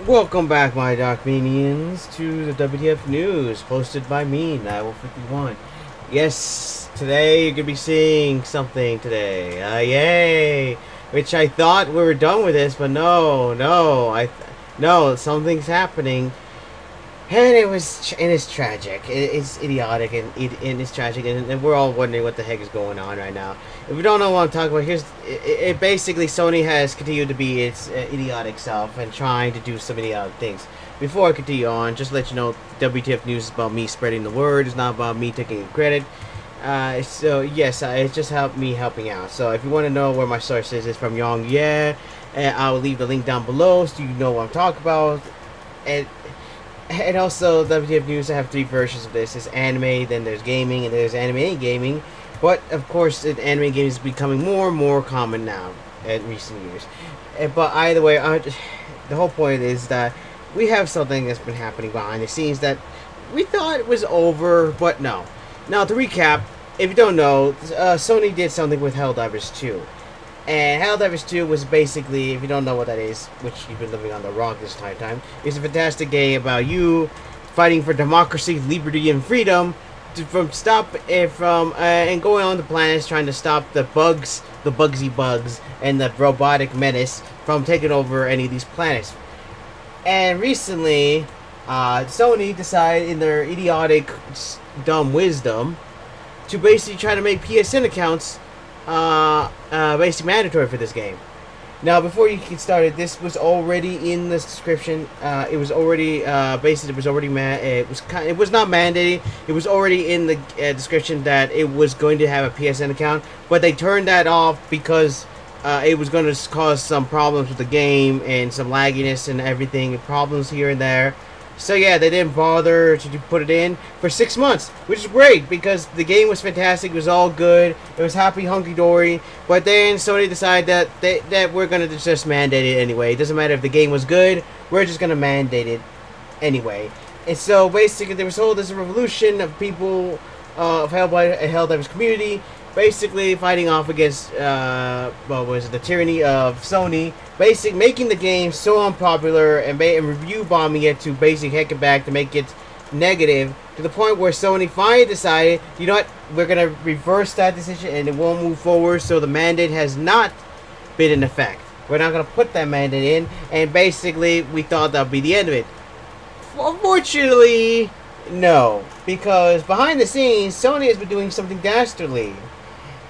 Welcome back, my Dark Minions, to the WTF News, hosted by me, Nigel51. Yes, today you're gonna be seeing something today. Yay! Which I thought we were done with this, but no, something's happening. And it's tragic. It's idiotic, and it's tragic, and we're all wondering what the heck is going on right now. If you don't know what I'm talking about, basically Sony has continued to be its idiotic self and trying to do some idiotic things. Before I continue on, just to let you know, WTF News is about me spreading the word. It's not about me taking credit. So yes, it's just me helping out. So if you want to know where my source is, it's from Yong. Yeah, and I'll leave the link down below so you know what I'm talking about. And also, WTF News, I have three versions of this. There's anime, then there's gaming, and there's anime and gaming. But, of course, anime gaming is becoming more and more common now in recent years. But either way, the whole point is that we have something that's been happening behind the scenes that we thought was over, but no. Now, to recap, if you don't know, Sony did something with Helldivers 2. And Helldivers 2 was basically, if you don't know what that is, which you've been living on the rock this entire time, it's a fantastic game about you fighting for democracy, liberty, and freedom and going on the planets trying to stop the Bugsy bugs, and the robotic menace from taking over any of these planets. And recently, Sony decided, in their idiotic, dumb wisdom, to basically try to make PSN accounts basically mandatory for this game. Now, before you get started, this was already in the description. It was already basically it was not mandated. It was already in the description that it was going to have a PSN account, but they turned that off because it was going to cause some problems with the game and some lagginess and everything, problems here and there. So yeah, they didn't bother to put it in for 6 months, which is great because the game was fantastic. It was all good. It was happy, hunky dory. But then Sony decided that we're gonna just mandate it anyway. It doesn't matter if the game was good. We're just gonna mandate it anyway. And so basically, there was this revolution of people of Helldivers community, basically fighting off against the tyranny of Sony, making the game so unpopular and review bombing it to basically heck it back to make it negative, to the point where Sony finally decided, you know what, we're gonna reverse that decision and it won't move forward. So the mandate has not been in effect. We're not gonna put that mandate in, and basically we thought that would be the end of it. Unfortunately, no, because behind the scenes, Sony has been doing something dastardly.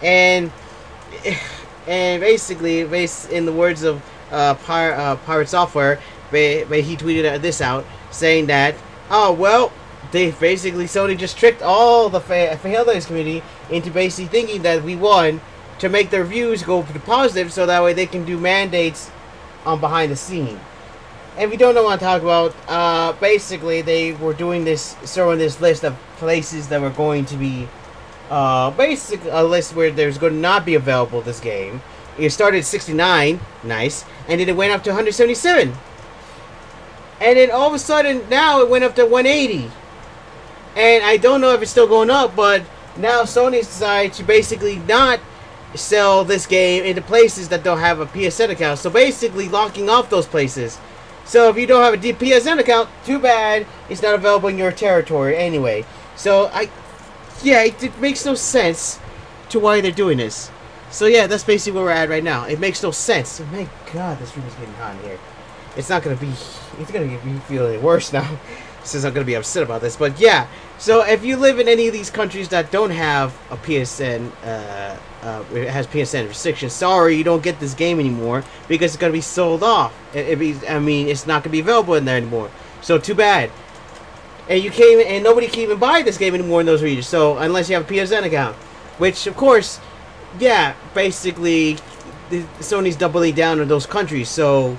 And basically, in the words of Pirate Software, he tweeted this out, saying that, oh well, Sony just tricked all the Helldivers community into basically thinking that we won, to make their views go to positive, so that way they can do mandates on behind the scene. And if you don't know what I'm talking about, basically they were doing this, throwing this list of places that were going to be basically a list where there's going to not be available this game. It started at 69, nice, and then it went up to 177. And then all of a sudden, now it went up to 180. And I don't know if it's still going up, but now Sony's decided to basically not sell this game into places that don't have a PSN account. So basically locking off those places. So if you don't have a PSN account, too bad, it's not available in your territory anyway. So yeah, it makes no sense to why they're doing this. So yeah, that's basically where we're at right now. It makes no sense. Oh my god, this room is getting hot in here. It's not gonna be feeling worse now, since I'm gonna be upset about this. But yeah, so if you live in any of these countries that don't have a PSN, it has PSN restrictions, sorry, you don't get this game anymore because it's gonna be sold off. It's not gonna be available in there anymore. So too bad. And nobody can even buy this game anymore in those regions. So unless you have a PSN account, which of course, yeah, basically, Sony's doubling down on those countries. So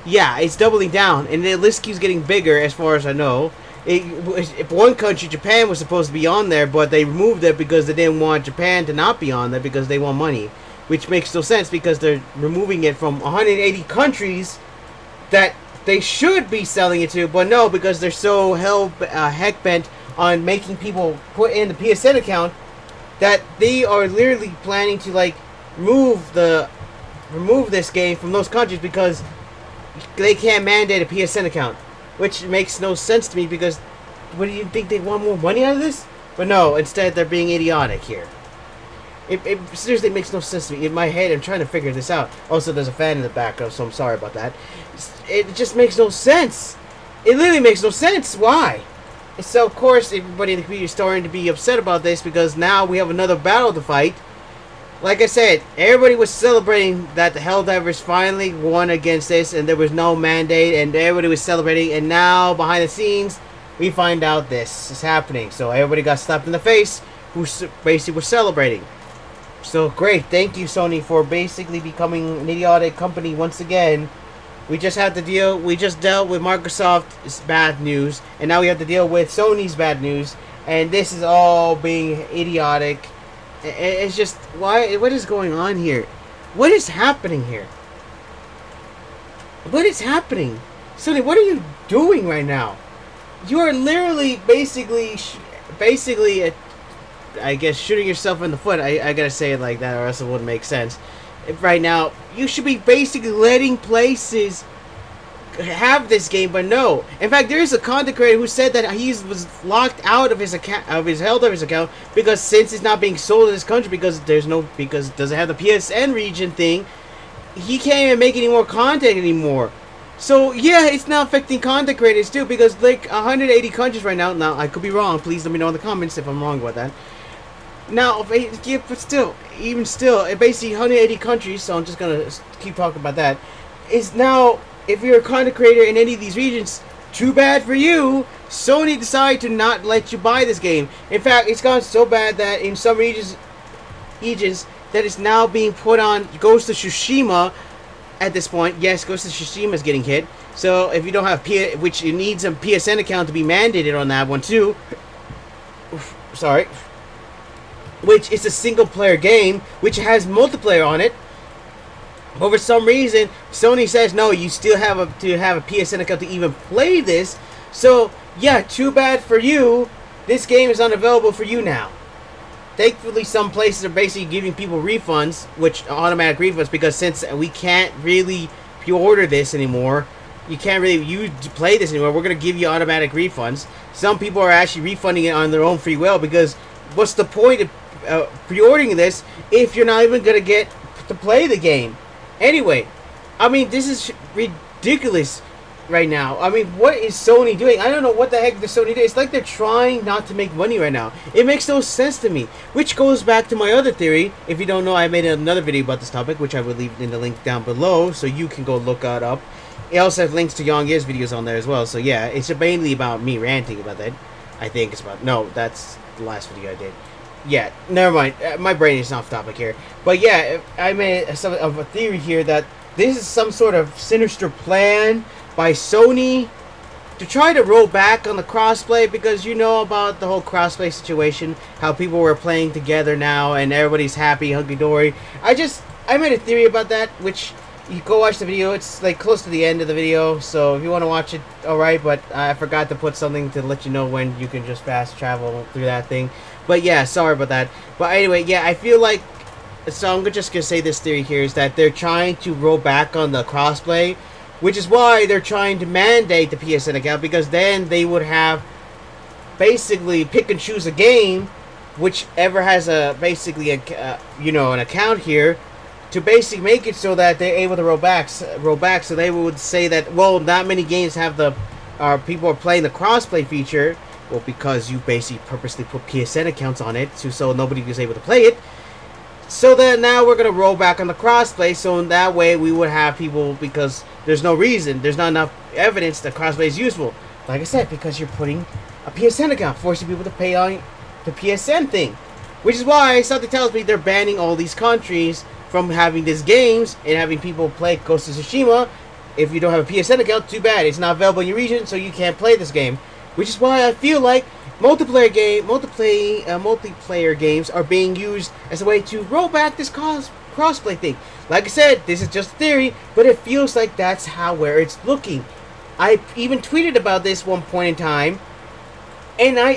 yeah, it's doubling down, and the list keeps getting bigger as far as I know. If one country, Japan, was supposed to be on there, but they removed it because they didn't want Japan to not be on there because they want money, which makes no sense because they're removing it from 180 countries that they should be selling it to, but no, because they're so heck bent on making people put in the PSN account that they are literally planning to remove this game from those countries because they can't mandate a PSN account, which makes no sense to me because what do you think, they want more money out of this? But no, instead they're being idiotic here. It seriously makes no sense to me. In my head, I'm trying to figure this out. Also, there's a fan in the background, so I'm sorry about that. It just makes no sense. It literally makes no sense. Why? And so, of course, everybody in the community is starting to be upset about this because now we have another battle to fight. Like I said, everybody was celebrating that the Helldivers finally won against this and there was no mandate and everybody was celebrating, and now, behind the scenes, we find out this is happening. So everybody got slapped in the face who basically were celebrating. So great, thank you Sony for basically becoming an idiotic company once again. We just dealt with Microsoft's bad news, and now we have to deal with Sony's bad news, and this is all being idiotic. It's just, why? What is going on here? What is happening here? What is happening? Sony, what are you doing right now? You are literally basically I guess shooting yourself in the foot. I gotta say it like that, or else it wouldn't make sense. Right now, you should be basically letting places have this game, but no. In fact, there is a content creator who said that he was locked out of his account, of his Helldivers account, because since it's not being sold in this country because it doesn't have the PSN region thing, he can't even make any more content anymore. So yeah, it's now affecting content creators too, because like 180 countries right now. Now I could be wrong. Please let me know in the comments if I'm wrong about that. Now, yeah, but still, basically 180 countries, so I'm just gonna keep talking about that, is now, if you're a content creator in any of these regions, too bad for you, Sony decided to not let you buy this game. In fact, it's gone so bad that in some regions that it's now being put on Ghost of Tsushima at this point. Yes, Ghost of Tsushima is getting hit, so if you don't have which you need some PSN account to be mandated on that one too. Sorry. Which is a single-player game, which has multiplayer on it. But for some reason, Sony says, no, you still have to have a PSN account to even play this. So, yeah, too bad for you. This game is unavailable for you now. Thankfully, some places are basically giving people refunds, which automatic refunds, because since we can't really pre-order this anymore, you can't really play this anymore, we're going to give you automatic refunds. Some people are actually refunding it on their own free will, because what's the point of pre-ordering this if you're not even gonna get to play the game? Anyway, I mean, this is ridiculous right now. I mean, what is Sony doing? I don't know what the heck they're Sony doing. It's like they're trying not to make money right now. It makes no sense to me. Which goes back to my other theory. If you don't know, I made another video about this topic, which I will leave in the link down below, so you can go look that up. It also has links to Young Year's videos on there as well. So yeah, it's mainly about me ranting about that. I think it's about... No, that's the last video I did. Yeah, never mind. My brain is off topic here. But yeah, I made some of a theory here that this is some sort of sinister plan by Sony to try to roll back on the crossplay, because you know about the whole crossplay situation, how people were playing together now and everybody's happy, hunky-dory. I made a theory about that, which you go watch the video. It's like close to the end of the video, so if you want to watch it, alright, but I forgot to put something to let you know when you can just fast travel through that thing. But yeah, sorry about that. But anyway, yeah, I feel like, so I'm just going to say this theory here, is that they're trying to roll back on the crossplay, which is why they're trying to mandate the PSN account, because then they would have basically pick and choose a game, whichever has basically an account here, to basically make it so that they're able to roll back. So they would say that, well, not many games have people are playing the crossplay feature. Well, because you basically purposely put PSN accounts on it, so nobody is able to play it. So then now we're going to roll back on the crossplay, so in that way we would have people, because there's no reason, there's not enough evidence that crossplay is useful. Like I said, because you're putting a PSN account, forcing people to pay on the PSN thing. Which is why something tells me they're banning all these countries from having these games and having people play Ghost of Tsushima. If you don't have a PSN account, too bad. It's not available in your region, so you can't play this game. Which is why I feel like multiplayer games are being used as a way to roll back this crossplay thing. Like I said, this is just a theory, but it feels like that's where it's looking. I even tweeted about this one point in time, and I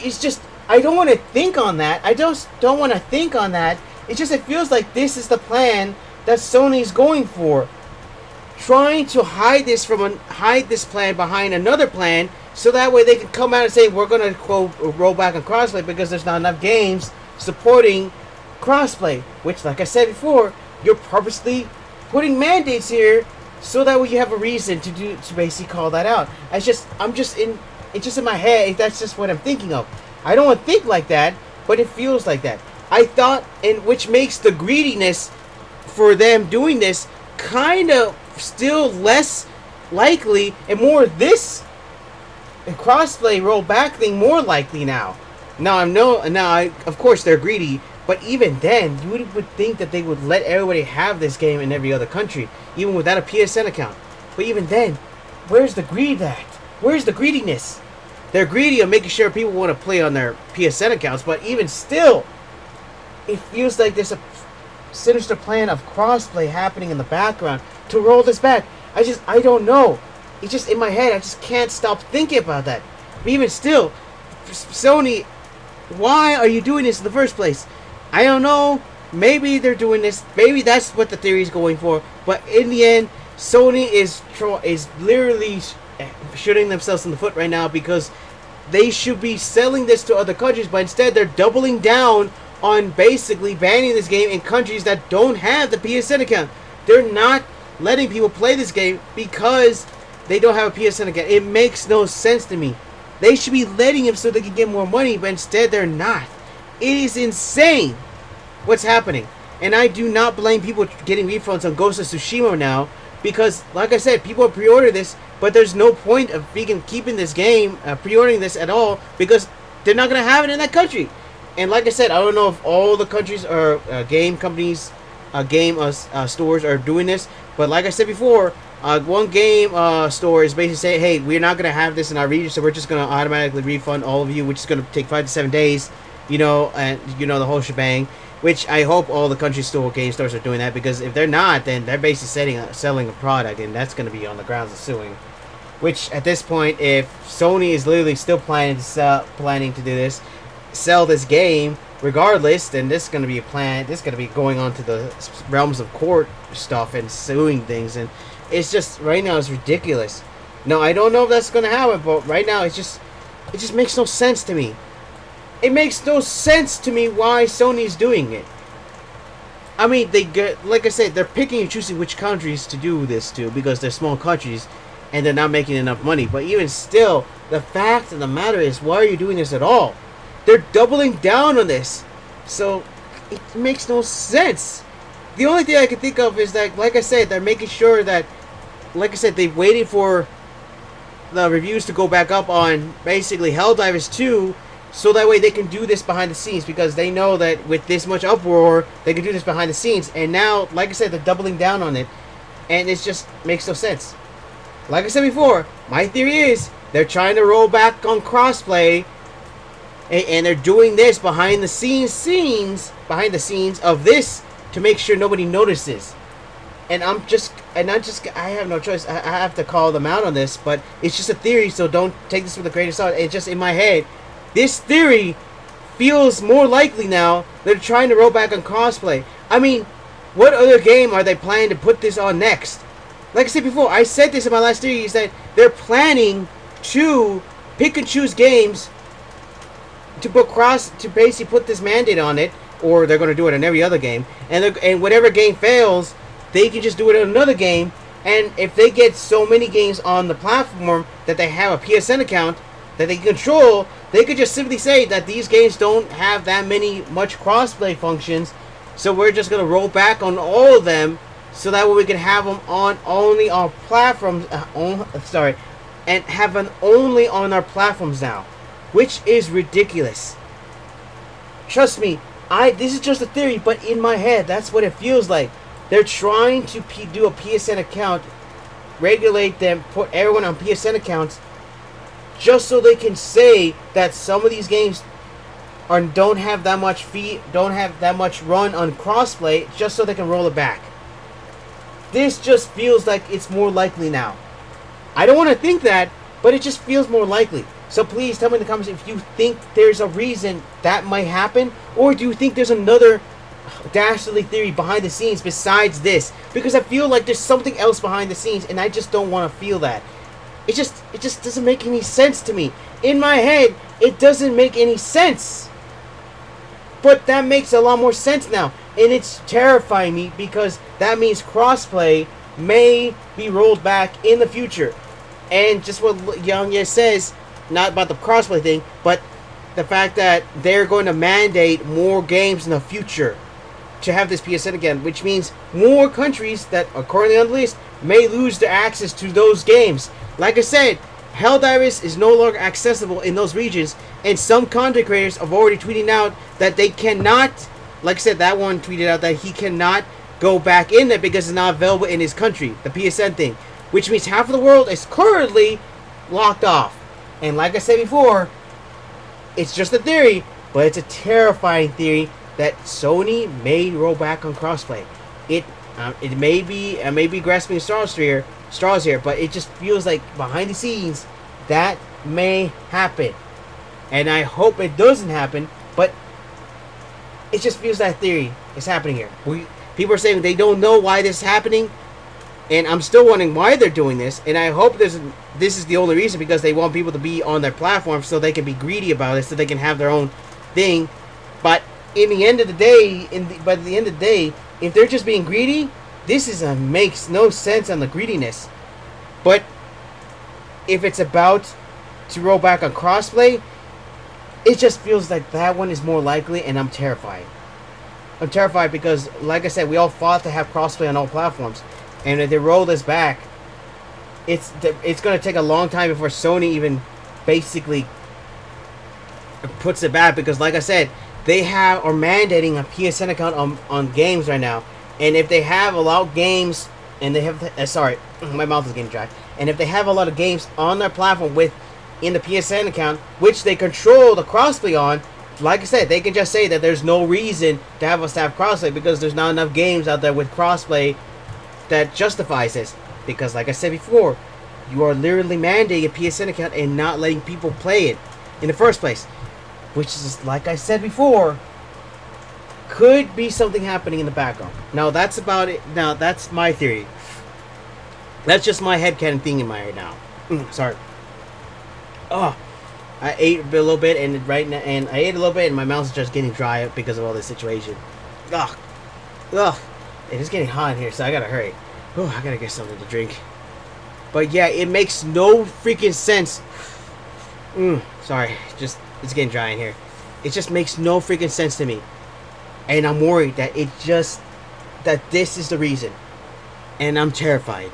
don't want to think on that. I just don't want to think on that. It feels like this is the plan that Sony's going for. trying to hide this plan behind another plan, so that way they can come out and say we're gonna quote roll back on crossplay because there's not enough games supporting crossplay. Which, like I said before, you're purposely putting mandates here so that way you have a reason to basically call that out. It's just in my head. That's just what I'm thinking of. I don't want to think like that, but it feels like that. I thought, and which makes the greediness for them doing this kind of still less likely, and more this crossplay rollback thing more likely now. Of course they're greedy, but even then, you would think that they would let everybody have this game in every other country, even without a PSN account. But even then, where's the greed at? Where's the greediness? They're greedy of making sure people want to play on their PSN accounts, but even still, it feels like there's a sinister plan of crossplay happening in the background to roll this back. I don't know. It's just in my head. I just can't stop thinking about that. But even still, Sony, why are you doing this in the first place? I don't know. Maybe they're doing this. Maybe that's what the theory is going for. But in the end, Sony is literally shooting themselves in the foot right now, because they should be selling this to other countries, but instead they're doubling down on basically banning this game in countries that don't have the PSN account. They're not letting people play this game because they don't have a PSN account. It makes no sense to me. They should be letting them so they can get more money, but instead they're not. It is insane what's happening. And I do not blame people getting refunds on Ghost of Tsushima now, because, like I said, people have pre-ordered this, but there's no point of keeping this game, pre-ordering this at all, because they're not going to have it in that country. And like I said, I don't know if all the countries or game companies, stores are doing this, but like I said before, one game store is basically saying, hey, we're not going to have this in our region, so we're just going to automatically refund all of you, which is going to take 5 to 7 days, and the whole shebang. Which I hope all the country store game stores are doing that, because if they're not, then they're basically selling a product, and that's going to be on the grounds of suing. Which at this point, if Sony is literally still planning to do this, sell this game regardless, then this is going to be a plan. This is going to be going on to the realms of court stuff and suing things, and it's just right now it's ridiculous. No, I don't know if that's going to happen, but right now it just makes no sense to me. It makes no sense to me why Sony's doing it. I mean, like I said, they're picking and choosing which countries to do this to, because they're small countries and they're not making enough money. But even still, the fact of the matter is, why are you doing this at all? They're doubling down on this. So, it makes no sense. The only thing I can think of is that, like I said, they're making sure that, like I said, they waited for the reviews to go back up on basically Helldivers 2, so that way they can do this behind the scenes, because they know that with this much uproar, they can do this behind the scenes. And now, like I said, they're doubling down on it, and it just makes no sense. Like I said before, my theory is they're trying to roll back on crossplay, and they're doing this behind the scenes of this to make sure nobody notices. And I have no choice. I have to call them out on this, but it's just a theory, so don't take this with a grain of salt. It's just in my head. This theory feels more likely now. They're trying to roll back on crossplay. I mean, what other game are they planning to put this on next? Like I said before, I said this in my last theory, is that they're planning to pick and choose games to basically put this mandate on it, or they're going to do it on every other game, and whatever game fails, they can just do it on another game. And if they get so many games on the platform that they have a PSN account that they control, they could just simply say that these games don't have that much crossplay functions, so we're just going to roll back on all of them, so that way we can have them on only our platforms, and have them only on our platforms now, which is ridiculous. Trust me, this is just a theory, but in my head, that's what it feels like. They're trying to do a PSN account, regulate them, put everyone on PSN accounts, just so they can say that some of these games don't have that much run on crossplay, just so they can roll it back. This just feels like it's more likely now. I don't want to think that, but it just feels more likely. So please tell me in the comments if you think there's a reason that might happen, or do you think there's another dastardly theory behind the scenes besides this, because I feel like there's something else behind the scenes, and I just don't want to feel that. It just doesn't make any sense to me. In my head, it doesn't make any sense. But that makes a lot more sense now, and it's terrifying me because that means crossplay may be rolled back in the future. And just what Young Ye says, not about the crossplay thing, but the fact that they're going to mandate more games in the future to have this PSN again, which means more countries that are currently on the list may lose their access to those games. Like I said, Helldivers is no longer accessible in those regions, and some content creators have already tweeted out that they cannot, like I said, that one tweeted out that he cannot go back in there because it's not available in his country, the PSN thing, which means half of the world is currently locked off. And like I said before, it's just a theory, but it's a terrifying theory that Sony may roll back on crossplay. It may be grasping straws here, but it just feels like behind the scenes that may happen, and I hope it doesn't happen. But it just feels that theory is happening here. People are saying they don't know why this is happening, and I'm still wondering why they're doing this. And I hope this is the only reason, because they want people to be on their platform so they can be greedy about it, so they can have their own thing. But in the end of the day, if they're just being greedy, this makes no sense on the greediness. But if it's about to roll back on crossplay, it just feels like that one is more likely, and I'm terrified. I'm terrified because, like I said, we all fought to have crossplay on all platforms, and if they roll this back, it's going to take a long time before Sony even basically puts it back, because, like I said, they are mandating a PSN account on games right now. And if they have a lot of games, and they have, sorry, my mouth is getting dry. And if they have a lot of games on their platform in the PSN account, which they control the crossplay on, like I said, they can just say that there's no reason to have us have crossplay because there's not enough games out there with crossplay that justifies this. Because, like I said before, you are literally mandating a PSN account and not letting people play it in the first place. Which is, like I said before, could be something happening in the background. Now, that's about it. Now, that's my theory. That's just my headcanon thing in my head now. Sorry. Oh, I ate a little bit, and I ate a little bit, and my mouth is just getting dry because of all this situation. Ugh. It is getting hot in here, so I gotta hurry. Oh, I gotta get something to drink. But yeah, it makes no freaking sense. Sorry, it's getting dry in here. It just makes no freaking sense to me. And I'm worried that this is the reason. And I'm terrified.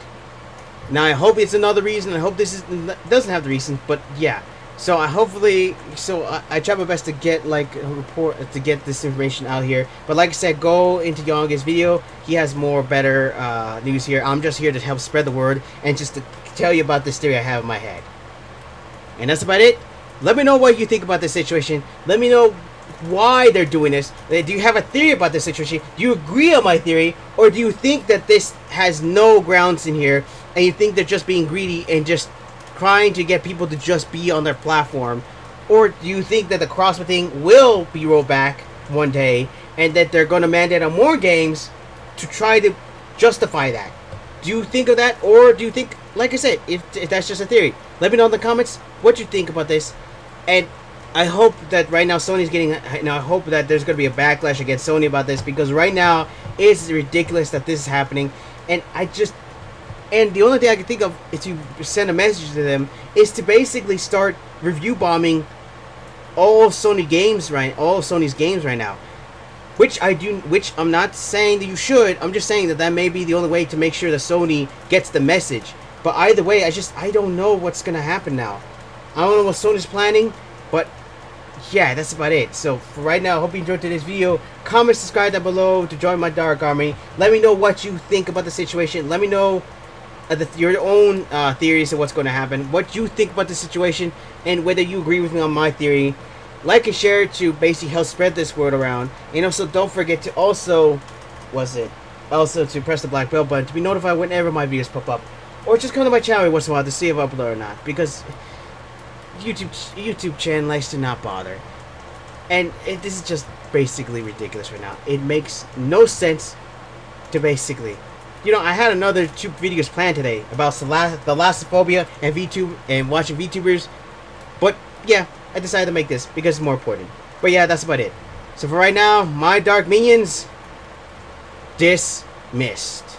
Now, I hope it's another reason. I hope doesn't have the reason, but yeah. So I try my best to get a report, to get this information out here. But like I said, go into Yong's video. He has better news here. I'm just here to help spread the word and just to tell you about this theory I have in my head. And that's about it. Let me know what you think about this situation. Let me know why they're doing this. Do you have a theory about this situation? Do you agree on my theory? Or do you think that this has no grounds in here, and you think they're just being greedy and just trying to get people to just be on their platform? Or do you think that the crossplay thing will be rolled back one day, and that they're going to mandate on more games to try to justify that? Do you think of that? Or do you think, like I said, if that's just a theory, let me know in the comments what you think about this. And I hope that right now Sony's getting, I hope that there's going to be a backlash against Sony about this, because right now it's ridiculous that this is happening. And the only thing I can think of is to send a message to them is to basically start review bombing all Sony's games right now. Which I'm not saying that you should. I'm just saying that may be the only way to make sure that Sony gets the message. But either way, I don't know what's going to happen now. I don't know what Sony's planning, but yeah, that's about it. So for right now, I hope you enjoyed today's video. Comment, subscribe down below to join my Dark Army. Let me know what you think about the situation. Let me know your own theories of what's going to happen, what you think about the situation, and whether you agree with me on my theory. Like and share to basically help spread this word around. And also, don't forget to also to press the black bell button to be notified whenever my videos pop up, or just come to my channel once in a while to see if I upload or not, because YouTube channel likes to not bother. And this is just basically ridiculous right now. It makes no sense to basically. You know, I had another 2 videos planned today about thalassophobia and VTube and watching VTubers, but yeah, I decided to make this because it's more important. But yeah, that's about it. So for right now, my dark minions dismissed.